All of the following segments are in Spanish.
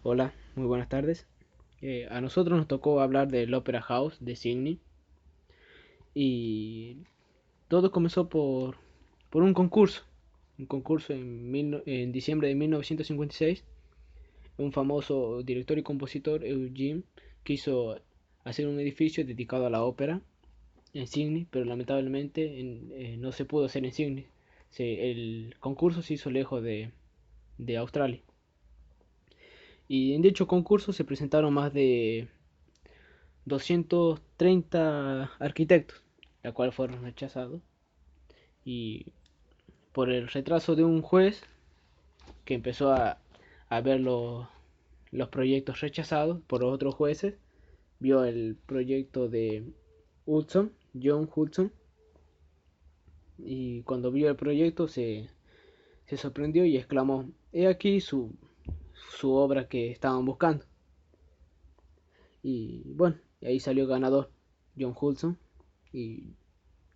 Hola, muy buenas tardes. A nosotros nos tocó hablar del Opera House de Sydney y todo comenzó por un concurso en diciembre de 1956. Un famoso director y compositor, Eugene, quiso hacer un edificio dedicado a la ópera en Sydney, pero lamentablemente no se pudo hacer en Sydney. El concurso se hizo lejos de Australia. Y en dicho concurso se presentaron más de 230 arquitectos, la cual fueron rechazados y por el retraso de un juez que empezó a ver los proyectos rechazados por otros jueces, vio el proyecto de Hudson, John Hudson, y cuando vio el proyecto se sorprendió y exclamó: he aquí su obra que estaban buscando. Y bueno, ahí salió ganador John Hudson. Y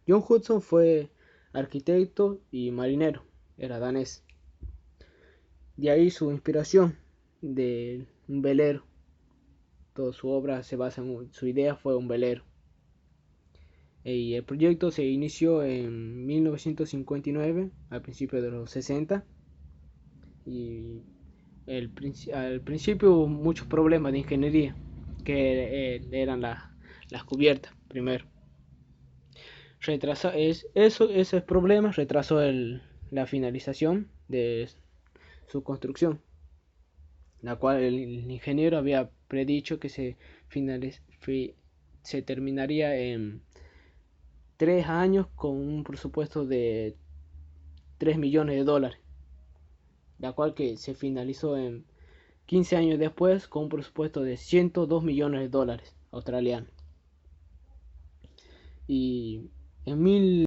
John Hudson fue arquitecto y marinero, era danés. De ahí su inspiración de un velero. Toda su obra se basa su idea fue un velero. Y el proyecto se inició en 1959, al principio de los 60. Y al principio hubo muchos problemas de ingeniería, que eran las cubiertas primero. Esos problemas retrasó la finalización de su construcción, la cual el ingeniero había predicho que se terminaría en 3 años con un presupuesto de 3 millones de dólares, la cual que se finalizó en 15 años después con un presupuesto de 102 millones de dólares australianos. Y en, mil,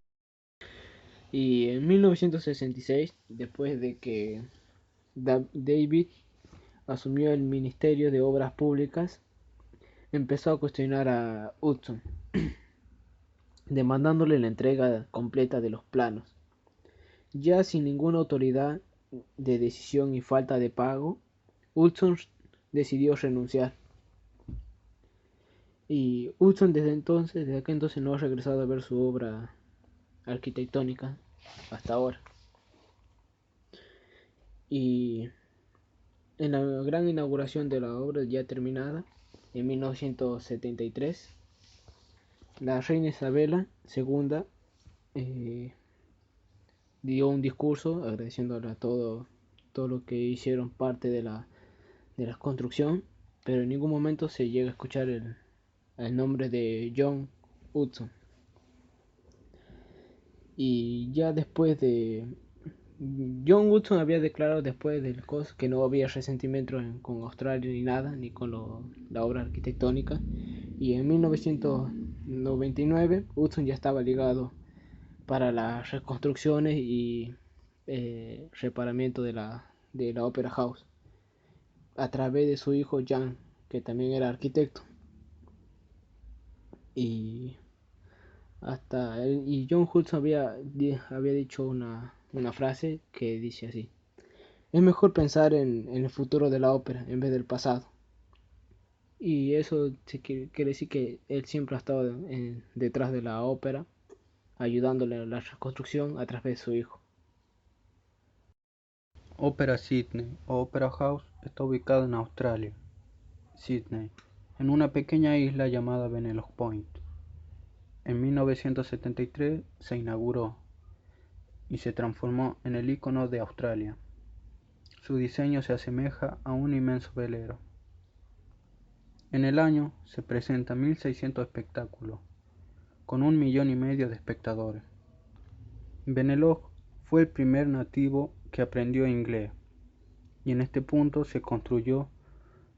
y en 1966, después de que David asumió el Ministerio de Obras Públicas, empezó a cuestionar a Hudson, demandándole la entrega completa de los planos. Ya sin ninguna autoridad de decisión y falta de pago, Hudson decidió renunciar. Y Hudson desde aquel entonces no ha regresado a ver su obra arquitectónica hasta ahora. Y en la gran inauguración de la obra ya terminada, en 1973, la reina Isabela II dio un discurso agradeciéndole a todo lo que hicieron parte de la construcción, pero en ningún momento se llega a escuchar el nombre de John Hudson. Y ya después de John Hudson había declarado después del COS que no había resentimiento con Australia ni nada, ni con la obra arquitectónica. Y en 1999 Hudson ya estaba ligado para las reconstrucciones y reparamiento de la Opera House a través de su hijo Jan, que también era arquitecto. Y y John Hudson había dicho una frase que dice así: es mejor pensar en el futuro de la ópera en vez del pasado. Y eso quiere decir que él siempre ha estado detrás de la ópera, ayudándole a la reconstrucción a través de su hijo. Opera Sydney o Opera House está ubicado en Australia, Sydney, en una pequeña isla llamada Venelog Point. En 1973 se inauguró y se transformó en el icono de Australia. Su diseño se asemeja a un inmenso velero. En el año se presentan 1.600 espectáculos, con 1,5 millones de espectadores. Benelog fue el primer nativo que aprendió inglés, y en este punto se construyó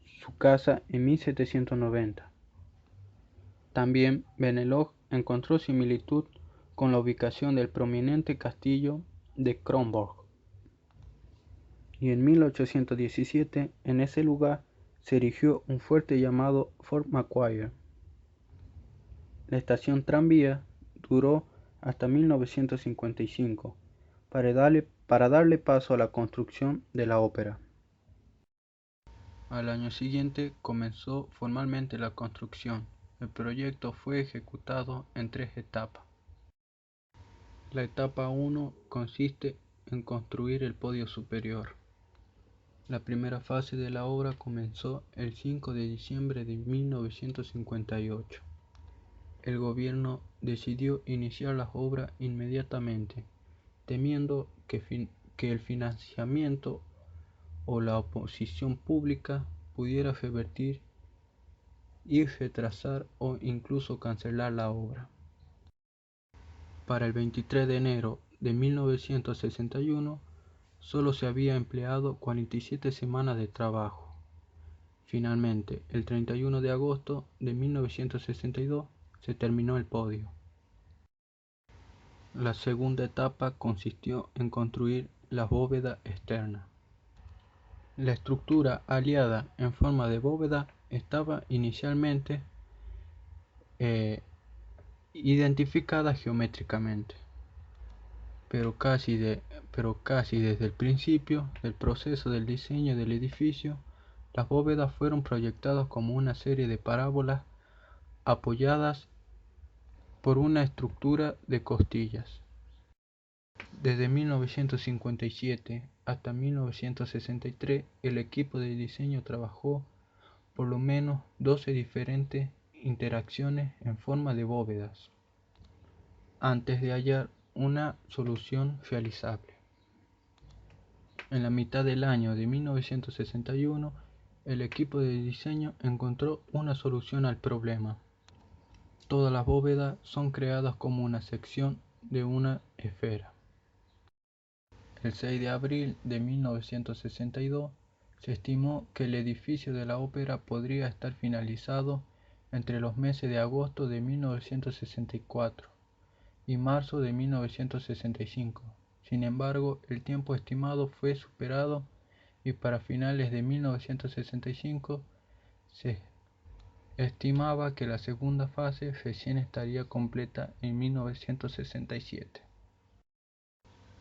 su casa en 1790. También Benelog encontró similitud con la ubicación del prominente castillo de Kronborg, y en 1817 en ese lugar se erigió un fuerte llamado Fort Macquarie. La estación tranvía duró hasta 1955 para darle paso a la construcción de la ópera. Al año siguiente comenzó formalmente la construcción. El proyecto fue ejecutado en 3 etapas. La etapa 1 consiste en construir el podio superior. La primera fase de la obra comenzó el 5 de diciembre de 1958. El gobierno decidió iniciar las obras inmediatamente, temiendo que el financiamiento o la oposición pública pudiera revertir y retrasar o incluso cancelar la obra. Para el 23 de enero de 1961 solo se había empleado 47 semanas de trabajo. Finalmente, el 31 de agosto de 1962 se terminó el podio. La segunda etapa consistió en construir la bóveda externa. La estructura aliada en forma de bóveda estaba inicialmente identificada geométricamente, pero casi desde el principio del proceso del diseño del edificio, las bóvedas fueron proyectadas como una serie de parábolas apoyadas por una estructura de costillas. Desde 1957 hasta 1963, el equipo de diseño trabajó por lo menos 12 diferentes interacciones en forma de bóvedas, antes de hallar una solución realizable. En la mitad del año de 1961, el equipo de diseño encontró una solución al problema. Todas las bóvedas son creadas como una sección de una esfera. El 6 de abril de 1962 se estimó que el edificio de la ópera podría estar finalizado entre los meses de agosto de 1964 y marzo de 1965. Sin embargo, el tiempo estimado fue superado y para finales de 1965 se estimaba que la segunda fase recién estaría completa en 1967.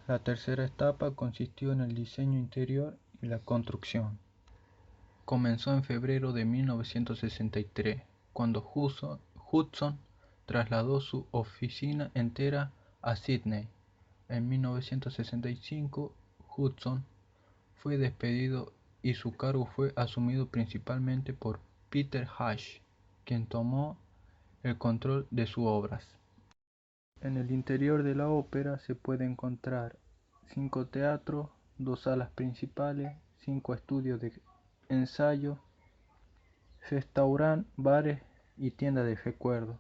La tercera etapa consistió en el diseño interior y la construcción. Comenzó en febrero de 1963, cuando Hudson trasladó su oficina entera a Sydney. En 1965, Hudson fue despedido y su cargo fue asumido principalmente por Peter Hash, quien tomó el control de sus obras. En el interior de la ópera se puede encontrar 5 teatros, 2 salas principales, 5 estudios de ensayo, restaurante, bares y tiendas de recuerdo.